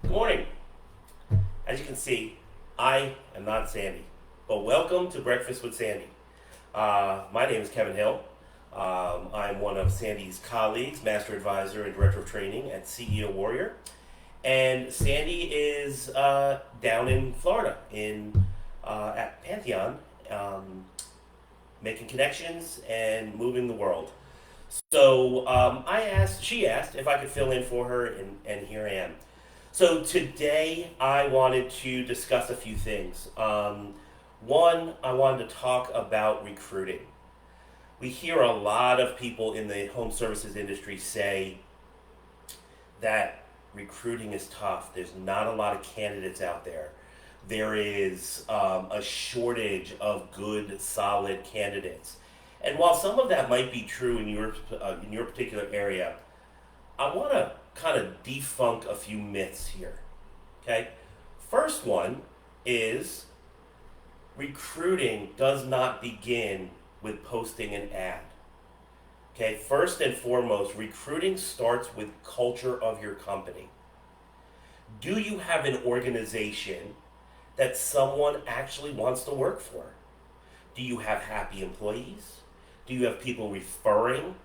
Good morning. As you can see, I am not Sandy, but welcome to Breakfast with Sandy. My name is Kevin Hill. I'm one of Sandy's colleagues, Master Advisor and Director of Training at CEO Warrior. And Sandy is down in Florida at Pantheon, making connections and moving the world. So she asked if I could fill in for her, and here I am. So today I wanted to discuss a few things. One, I wanted to talk about recruiting. We hear a lot of people in the home services industry say that recruiting is tough. There's not a lot of candidates out there. There is a shortage of good, solid candidates. And while some of that might be true in your particular area, I want to kind of debunk a few myths here. Okay? First one is recruiting does not begin with posting an ad. Okay? First and foremost, recruiting starts with culture of your company. Do you have an organization that someone actually wants to work for? Do you have happy employees? Do you have people referring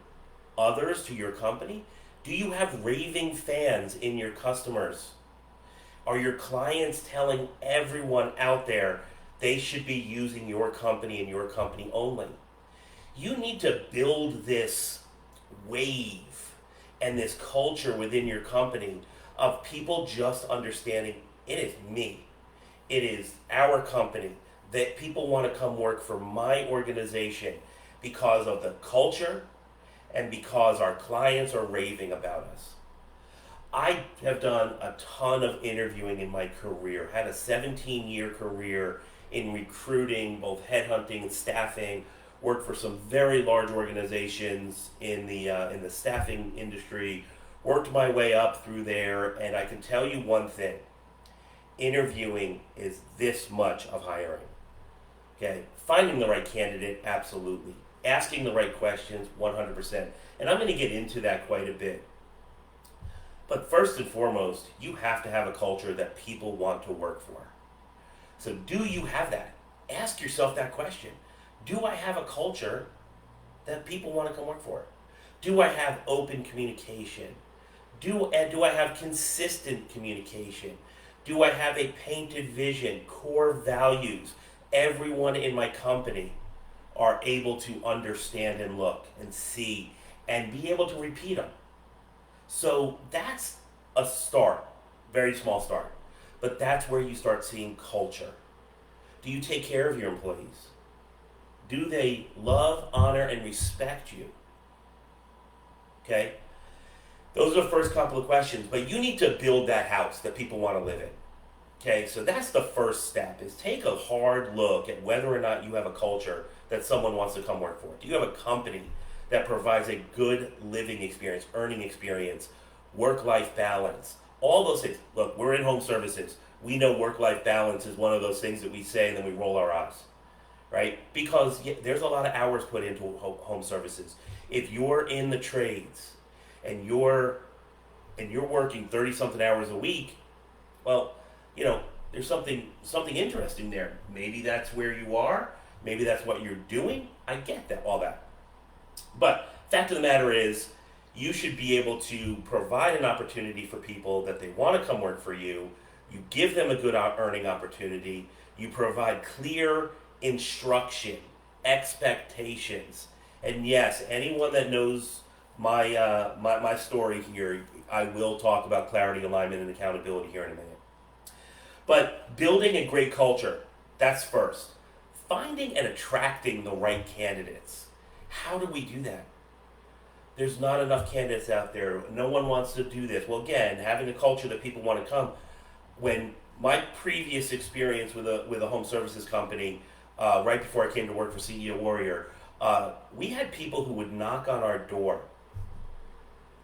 others to your company? Do you have raving fans in your customers? Are your clients telling everyone out there they should be using your company and your company only? You need to build this wave and this culture within your company of people just understanding it is me. It is our company that people want to come work for my organization because of the culture and because our clients are raving about us. I have done a ton of interviewing in my career, had a 17-year career in recruiting, both headhunting and staffing, worked for some very large organizations in the staffing industry, worked my way up through there, and I can tell you one thing. Interviewing is this much of hiring. Okay, finding the right candidate, absolutely. Asking the right questions, 100%. And I'm going to get into that quite a bit. But first and foremost, you have to have a culture that people want to work for. So do you have that? Ask yourself that question. Do I have a culture that people want to come work for? Do I have open communication? Do I have consistent communication? Do I have a painted vision, core values? Everyone in my company are able to understand and look and see and be able to repeat them. So that's a start, very small start. But that's where you start seeing culture. Do you take care of your employees? Do they love, honor, and respect you? Okay? Those are the first couple of questions, but you need to build that house that people want to live in. Okay, so that's the first step, is take a hard look at whether or not you have a culture that someone wants to come work for. Do you have a company that provides a good living experience, earning experience, work-life balance, all those things? Look, we're in home services. We know work-life balance is one of those things that we say and then we roll our eyes, right? Because there's a lot of hours put into home services. If you're in the trades and you're working 30-something hours a week, well, there's something interesting there. Maybe that's where you are. Maybe that's what you're doing. I get that, all that. But fact of the matter is, you should be able to provide an opportunity for people that they want to come work for you. You give them a good earning opportunity. You provide clear instruction, expectations. And yes, anyone that knows my story here, I will talk about clarity, alignment, and accountability here in a minute. But building a great culture, that's first. Finding and attracting the right candidates. How do we do that? There's not enough candidates out there. No one wants to do this. Well, again, having a culture that people want to come. When my previous experience with a home services company, right before I came to work for CEO Warrior, we had people who would knock on our door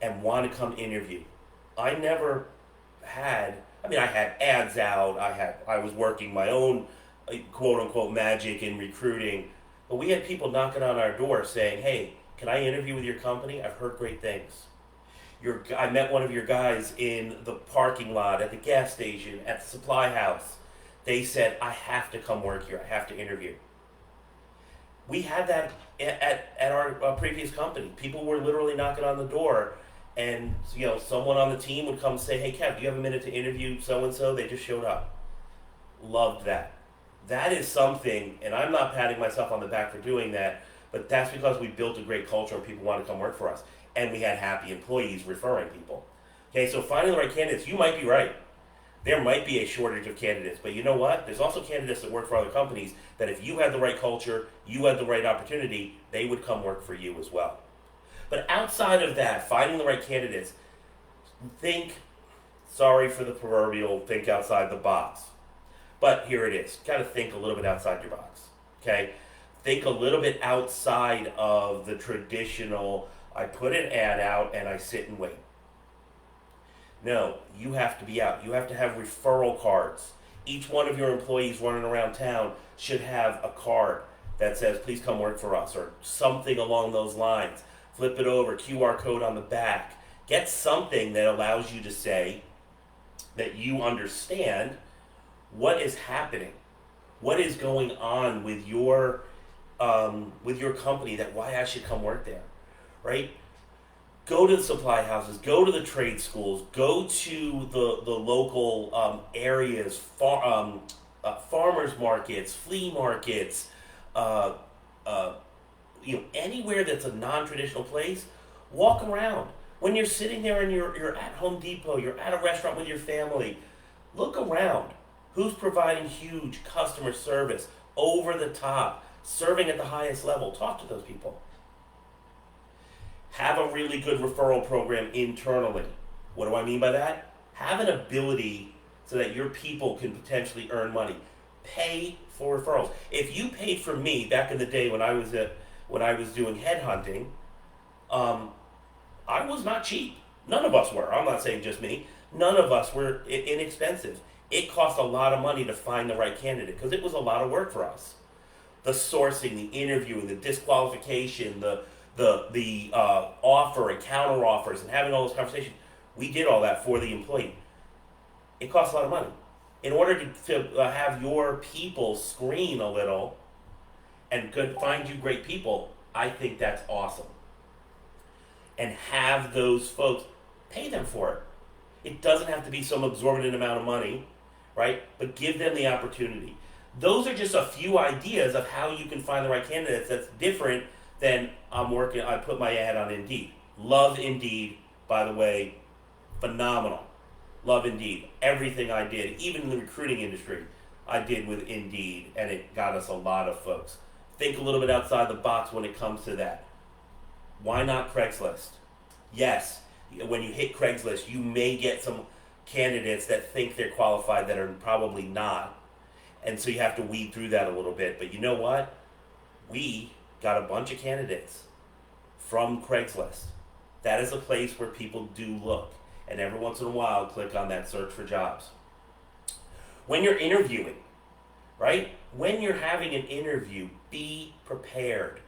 and want to come interview. I never had. I had ads out. I was working my own quote unquote magic in recruiting, but we had people knocking on our door saying, "Hey, can I interview with your company? I've heard great things." I met one of your guys in the parking lot, at the gas station, at the supply house. They said, I have to come work here. I have to interview. We had that at our previous company. People were literally knocking on the door, and someone on the team would come say, "Hey, Kev, do you have a minute to interview so and so?" They just showed up. Loved that. That is something, and I'm not patting myself on the back for doing that, but that's because we built a great culture and people want to come work for us, and we had happy employees referring people. Okay, so finding the right candidates, you might be right. There might be a shortage of candidates, but you know what? There's also candidates that work for other companies that if you had the right culture, you had the right opportunity, they would come work for you as well. But outside of that, finding the right candidates, sorry for the proverbial, think outside the box. But here it is. Got to think a little bit outside your box. Okay? Think a little bit outside of the traditional, I put an ad out and I sit and wait. No, you have to be out. You have to have referral cards. Each one of your employees running around town should have a card that says, please come work for us, or something along those lines. Flip it over, QR code on the back. Get something that allows you to say that you understand what is happening, what is going on with your company, that why I should come work there, right? Go to the supply houses, go to the trade schools, go to the local areas, farmers markets, flea markets, anywhere that's a non-traditional place. Walk around. When you're sitting there and you're at Home Depot, you're at a restaurant with your family, look around. Who's providing huge customer service, over the top, serving at the highest level? Talk to those people. Have a really good referral program internally. What do I mean by that? Have an ability so that your people can potentially earn money. Pay for referrals. If you paid for me back in the day when I was doing headhunting, I was not cheap. None of us were. I'm not saying just me. None of us were inexpensive. It cost a lot of money to find the right candidate because it was a lot of work for us. The sourcing, the interviewing, the disqualification, the offer and counter offers, and having all those conversations. We did all that for the employee. It costs a lot of money. In order to have your people screen a little and find you great people, I think that's awesome. And have those folks, pay them for it. It doesn't have to be some exorbitant amount of money, right? But give them the opportunity. Those are just a few ideas of how you can find the right candidates that's different than I put my ad on Indeed. Love Indeed, by the way, phenomenal. Love Indeed. Everything I did, even in the recruiting industry, I did with Indeed, and it got us a lot of folks. Think a little bit outside the box when it comes to that. Why not Craigslist? Yes, when you hit Craigslist, you may get some candidates that think they're qualified that are probably not, and so you have to weed through that a little bit. But you know what? We got a bunch of candidates from Craigslist. That is a place where people do look, and every once in a while click on that search for jobs. When you're interviewing, right? When you're having an interview, be prepared.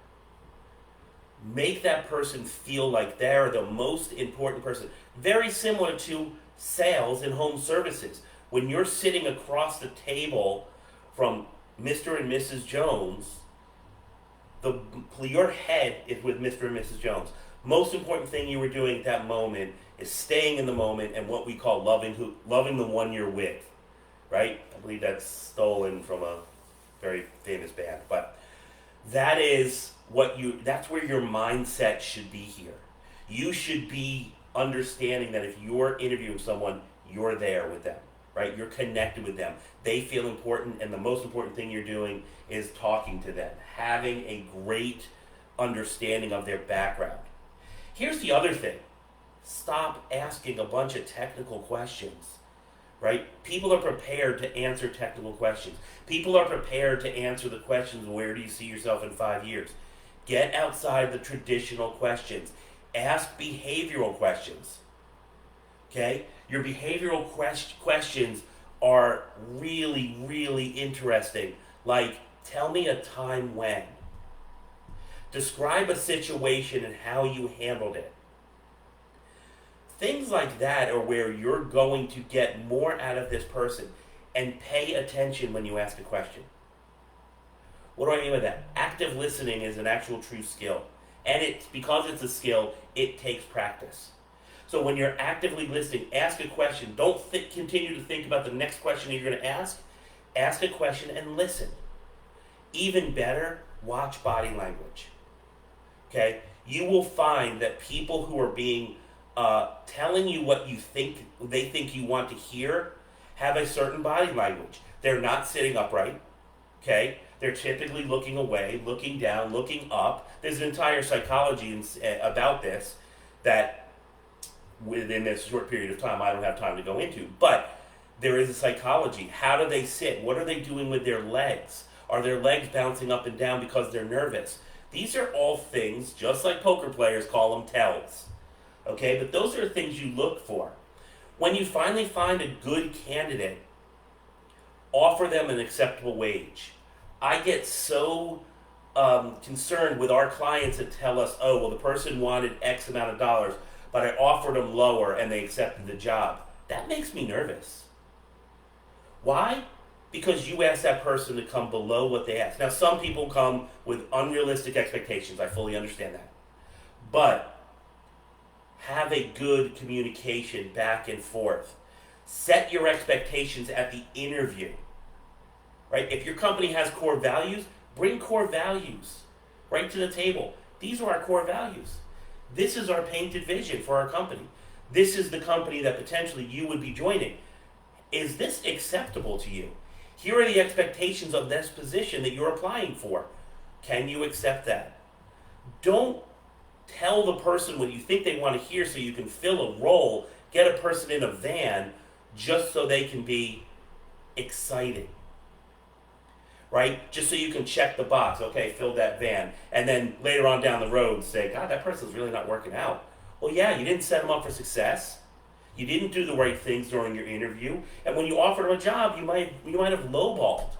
Make that person feel like they're the most important person. Very similar to sales and home services. When you're sitting across the table from Mr. and Mrs. Jones, your head is with Mr. and Mrs. Jones. Most important thing you were doing at that moment is staying in the moment and what we call loving the one you're with, right? I believe that's stolen from a very famous band, but that's where your mindset should be here. You should be understanding that if you're interviewing someone, you're there with them, right? You're connected with them. They feel important, and the most important thing you're doing is talking to them, having a great understanding of their background. Here's the other thing. Stop asking a bunch of technical questions, right? People are prepared to answer technical questions. People are prepared to answer the questions, where do you see yourself in 5 years? Get outside the traditional questions. Ask behavioral questions, okay? Your behavioral questions are really, really interesting. Like, tell me a time when. Describe a situation and how you handled it. Things like that are where you're going to get more out of this person. And pay attention when you ask a question. What do I mean by that? Active listening is an actual true skill. And it's because it's a skill, it takes practice. So when you're actively listening, ask a question. Don't continue to think about the next question you're going to ask. Ask a question and listen. Even better, watch body language. Okay? You will find that people who are being telling you what they think you want to hear have a certain body language. They're not sitting upright. Okay? They're typically looking away, looking down, looking up. There's an entire psychology about this that within this short period of time I don't have time to go into. But there is a psychology. How do they sit? What are they doing with their legs? Are their legs bouncing up and down because they're nervous? These are all things, just like poker players call them tells. Okay? But those are things you look for. When you finally find a good candidate, offer them an acceptable wage. I get so concerned with our clients that tell us, oh, well, the person wanted X amount of dollars, but I offered them lower and they accepted the job. That makes me nervous. Why? Because you asked that person to come below what they asked. Now, some people come with unrealistic expectations. I fully understand that. But have a good communication back and forth. Set your expectations at the interview. Right? If your company has core values, bring core values right to the table. These are our core values. This is our painted vision for our company. This is the company that potentially you would be joining. Is this acceptable to you? Here are the expectations of this position that you're applying for. Can you accept that? Don't tell the person what you think they want to hear so you can fill a role, get a person in a van just so they can be excited. Right? Just so you can check the box. Okay, fill that van. And then later on down the road say, God, that person's really not working out. Well, yeah, you didn't set them up for success. You didn't do the right things during your interview. And when you offered them a job, you might have lowballed.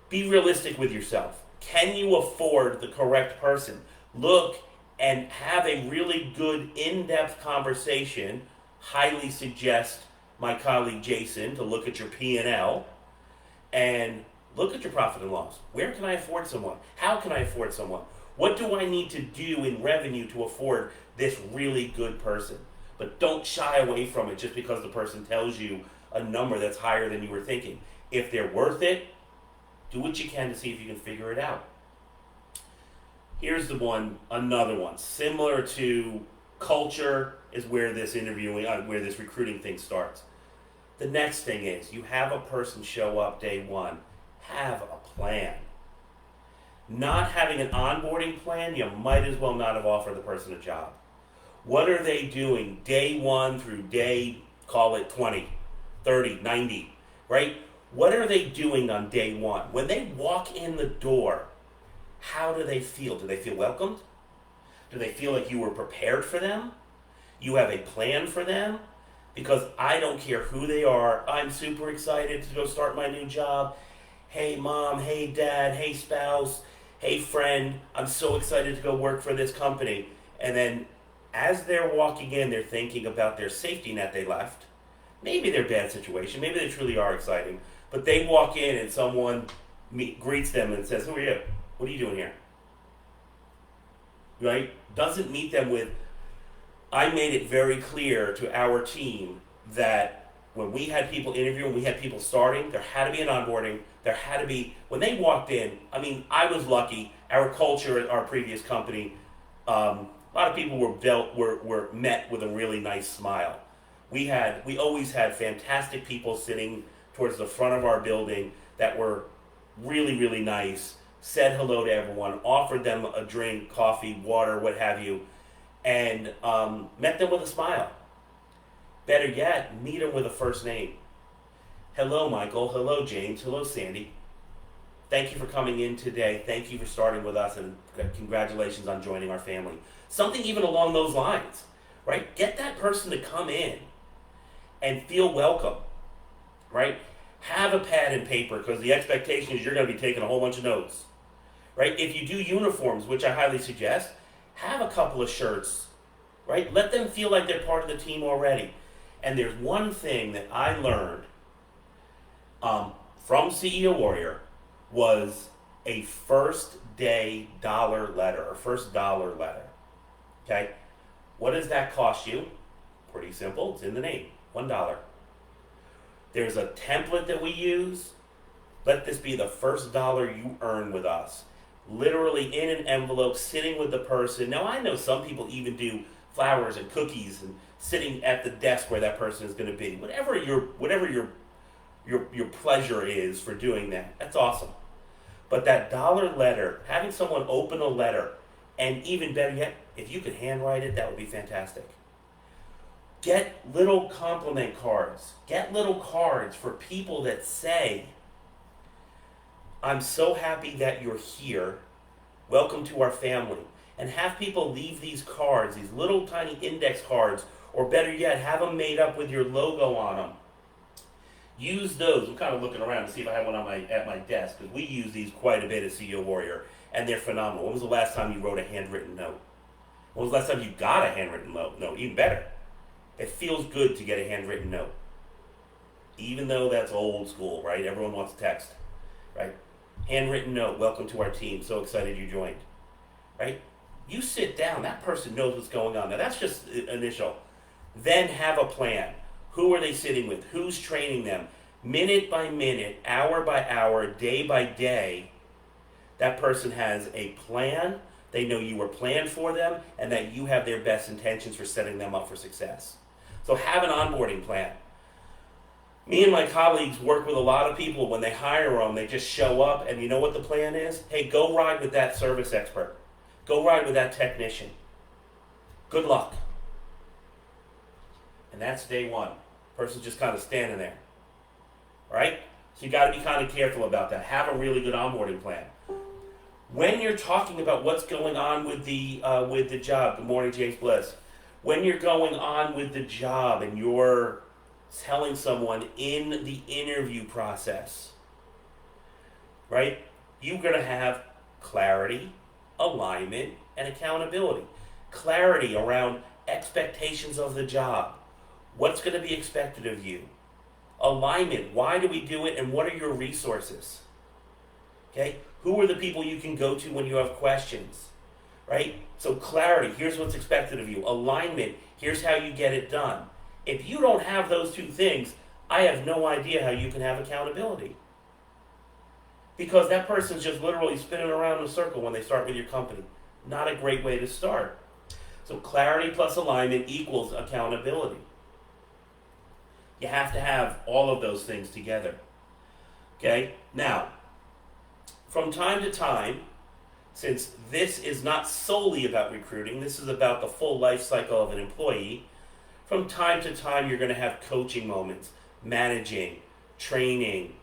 Be realistic with yourself. Can you afford the correct person? Look and have a really good in-depth conversation. Highly suggest my colleague Jason to look at your P&L and look at your profit and loss. Where can I afford someone? How can I afford someone? What do I need to do in revenue to afford this really good person? But don't shy away from it just because the person tells you a number that's higher than you were thinking. If they're worth it, do what you can to see if you can figure it out. Here's another one. Similar to culture is where this where this recruiting thing starts. The next thing is you have a person show up day one. Have a plan. Not having an onboarding plan, you might as well not have offered the person a job. What are they doing day one through day, call it 20, 30, 90, right? What are they doing on day one? When they walk in the door, how do they feel? Do they feel welcomed? Do they feel like you were prepared for them? You have a plan for them? Because I don't care who they are. I'm super excited to go start my new job. Hey mom, hey dad, hey spouse, hey friend, I'm so excited to go work for this company. And then as they're walking in, they're thinking about their safety net they left. Maybe their bad situation, maybe they truly are exciting. But they walk in and someone greets them and says, who are you? What are you doing here? Right? Doesn't meet them with, I made it very clear to our team that when we had people interviewing, we had people starting, there had to be an onboarding, there had to be, when they walked in, I mean, I was lucky, our culture at our previous company, a lot of people were met with a really nice smile. We always had fantastic people sitting towards the front of our building that were really, really nice, said hello to everyone, offered them a drink, coffee, water, what have you, and met them with a smile. Better yet, meet them with a first name. Hello, Michael. Hello, James. Hello, Sandy. Thank you for coming in today. Thank you for starting with us, and congratulations on joining our family. Something even along those lines, right? Get that person to come in and feel welcome, right? Have a pad and paper because the expectation is you're going to be taking a whole bunch of notes, right? If you do uniforms, which I highly suggest, have a couple of shirts right? Let them feel like they're part of the team already. And there's one thing that I learned from CEO Warrior was a first day dollar letter, or first dollar letter. Okay? What does that cost you? Pretty simple. It's in the name. $1. There's a template that we use. Let this be the first dollar you earn with us. Literally in an envelope, sitting with the person. Now I know some people even do flowers and cookies and sitting at the desk where that person is going to be. Whatever your pleasure is for doing that, that's awesome. But that dollar letter, having someone open a letter, and even better yet, if you could handwrite it, that would be fantastic. Get little compliment cards. Get little cards for people that say, I'm so happy that you're here. Welcome to our family. And have people leave these cards, these little tiny index cards, or better yet, have them made up with your logo on them. Use those. I'm kind of looking around to see if I have one at my desk, because we use these quite a bit at CEO Warrior, and they're phenomenal. When was the last time you wrote a handwritten note? When was the last time you got a handwritten note? No, even better. It feels good to get a handwritten note. Even though that's old school, right? Everyone wants text, right? Handwritten note, welcome to our team, so excited you joined, right? You sit down, that person knows what's going on. Now that's just initial. Then have a plan. Who are they sitting with? Who's training them? Minute by minute, hour by hour, day by day, that person has a plan. They know you were planned for them and that you have their best intentions for setting them up for success. So have an onboarding plan. Me and my colleagues work with a lot of people. When they hire them, they just show up, and you know what the plan is? Hey, go ride with that service expert. Go ride with that technician. Good luck. And that's day one. Person's just kind of standing there. All right? So you got to be kind of careful about that. Have a really good onboarding plan. When you're talking about what's going on with the job, good morning, James Bliss. When you're going on with the job and you're telling someone in the interview process, right? You're going to have clarity, alignment, and accountability. Clarity around expectations of the job. What's going to be expected of you? Alignment. Why do we do it, and what are your resources? Okay? Who are the people you can go to when you have questions? Right? So clarity, here's what's expected of you. Alignment, here's how you get it done. If you don't have those two things, I have no idea how you can have accountability. Because that person's just literally spinning around in a circle when they start with your company. Not a great way to start. So clarity plus alignment equals accountability. You have to have all of those things together. Okay? Now, from time to time, since this is not solely about recruiting, this is about the full life cycle of an employee, from time to time you're going to have coaching moments, managing, training,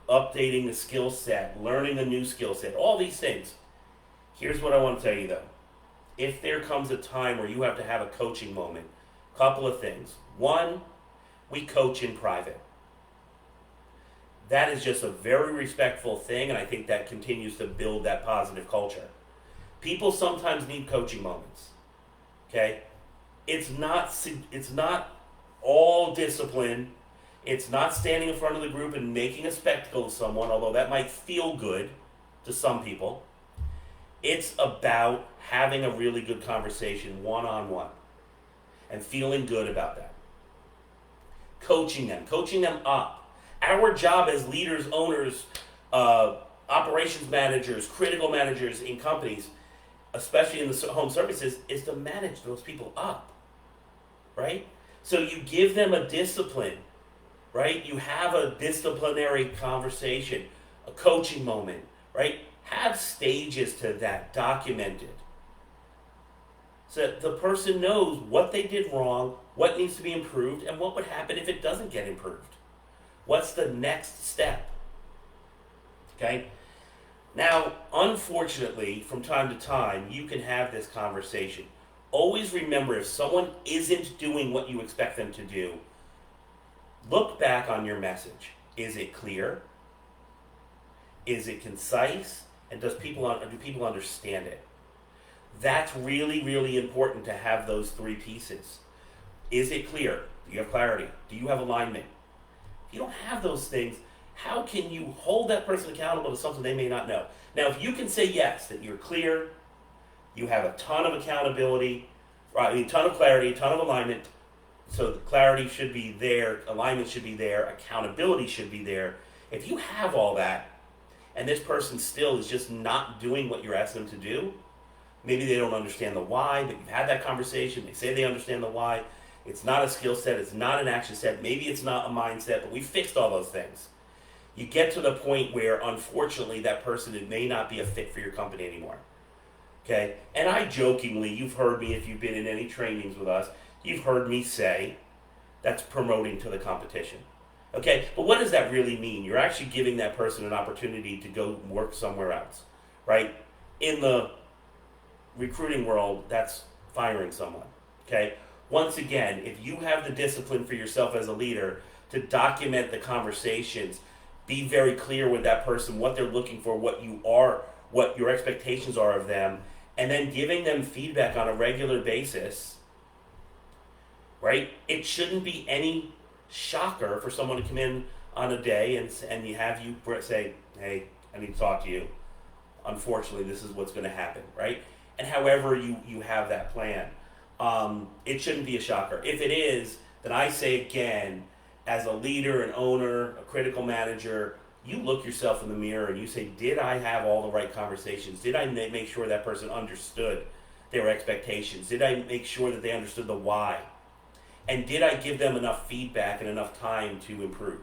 updating the skill set, learning a new skill set, all these things. Here's what I want to tell you though. If there comes a time where you have to have a coaching moment, a couple of things. One, we coach in private. That is just a very respectful thing, and I think that continues to build that positive culture. People sometimes need coaching moments. Okay? It's not all discipline. It's not standing in front of the group and making a spectacle of someone, although that might feel good to some people. It's about having a really good conversation one-on-one and feeling good about that. Coaching them up. Our job as leaders, owners, operations managers, critical managers in companies, especially in the home services, is to manage those people up, right? So you give them a discipline, right? You have a disciplinary conversation, a coaching moment, right? Have stages to that documented so that the person knows what they did wrong, what needs to be improved, and what would happen if it doesn't get improved. What's the next step? Okay? Now, unfortunately, from time to time, you can have this conversation. Always remember, if someone isn't doing what you expect them to do, look back on your message. Is it clear? Is it concise? And do people understand it? That's really, really important to have those three pieces. Is it clear? Do you have clarity? Do you have alignment? If you don't have those things, how can you hold that person accountable to something they may not know? Now, if you can say yes, that you're clear, you have a ton of accountability, right, a ton of clarity, a ton of alignment, so the clarity should be there, alignment should be there, accountability should be there. If you have all that, and this person still is just not doing what you're asking them to do, maybe they don't understand the why, but you've had that conversation, they say they understand the why, it's not a skill set, it's not an action set, maybe it's not a mindset, but we fixed all those things. You get to the point where, unfortunately, that person may not be a fit for your company anymore. Okay? And I jokingly, you've heard me if you've been in any trainings with us, you've heard me say, that's promoting to the competition. Okay? But what does that really mean? You're actually giving that person an opportunity to go work somewhere else. Right? In the recruiting world, that's firing someone. Okay? Once again, if you have the discipline for yourself as a leader to document the conversations, be very clear with that person, what they're looking for, what you are, what your expectations are of them, and then giving them feedback on a regular basis, right? It shouldn't be any shocker for someone to come in on a day and you have you say, hey, I need to talk to you. Unfortunately, this is what's going to happen, right? And however you have that plan, it shouldn't be a shocker. If it is, then I say again, as a leader, an owner, a critical manager, you look yourself in the mirror and you say, did I have all the right conversations? Did I make sure that person understood their expectations? Did I make sure that they understood the why? And did I give them enough feedback and enough time to improve?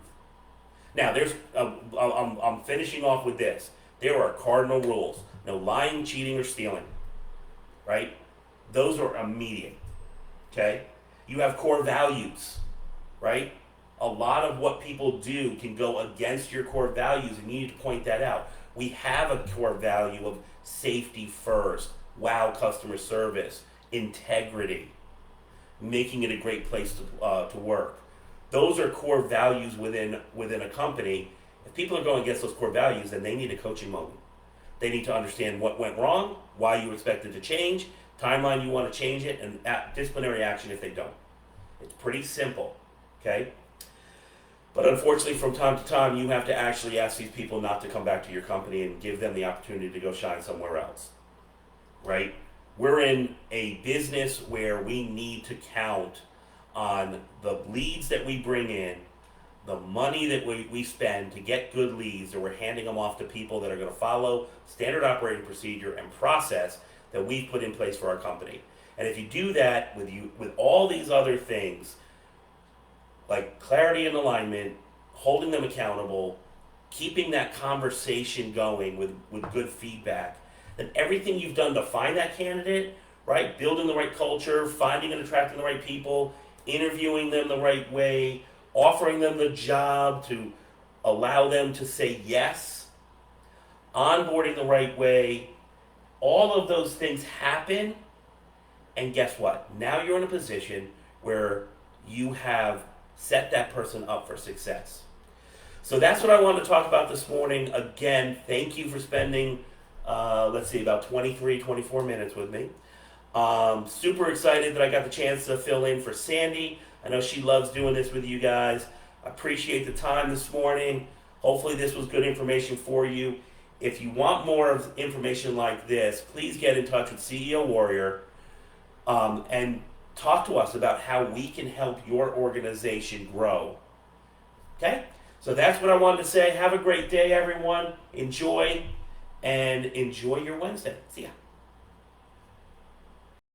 Now, I'm finishing off with this. There are cardinal rules. No lying, cheating, or stealing, right? Those are immediate, okay? You have core values, right? A lot of what people do can go against your core values, and you need to point that out. We have a core value of safety first, wow customer service, integrity, making it a great place to work. Those are core values within a company. If people are going against those core values, then they need a coaching moment. They need to understand what went wrong, why you expect it to change, timeline you want to change it, and disciplinary action if they don't. It's pretty simple, okay? But unfortunately, from time to time, you have to actually ask these people not to come back to your company and give them the opportunity to go shine somewhere else, right? We're in a business where we need to count on the leads that we bring in, the money that we spend to get good leads, or we're handing them off to people that are going to follow standard operating procedure and process that we've put in place for our company. And if you do that with all these other things, like clarity and alignment, holding them accountable, keeping that conversation going with good feedback, then everything you've done to find that candidate, right? Building the right culture, finding and attracting the right people, interviewing them the right way, offering them the job to allow them to say yes, onboarding the right way, all of those things happen, and guess what? Now you're in a position where you have set that person up for success. So that's what I wanted to talk about this morning. Again, thank you for spending, about 24 minutes with me. Super excited that I got the chance to fill in for Sandy. I know she loves doing this with you guys. I appreciate the time this morning. Hopefully this was good information for you. If you want more of information like this, please get in touch with CEO Warrior and talk to us about how we can help your organization grow. Okay? So that's what I wanted to say. Have a great day, everyone. Enjoy your Wednesday. See ya.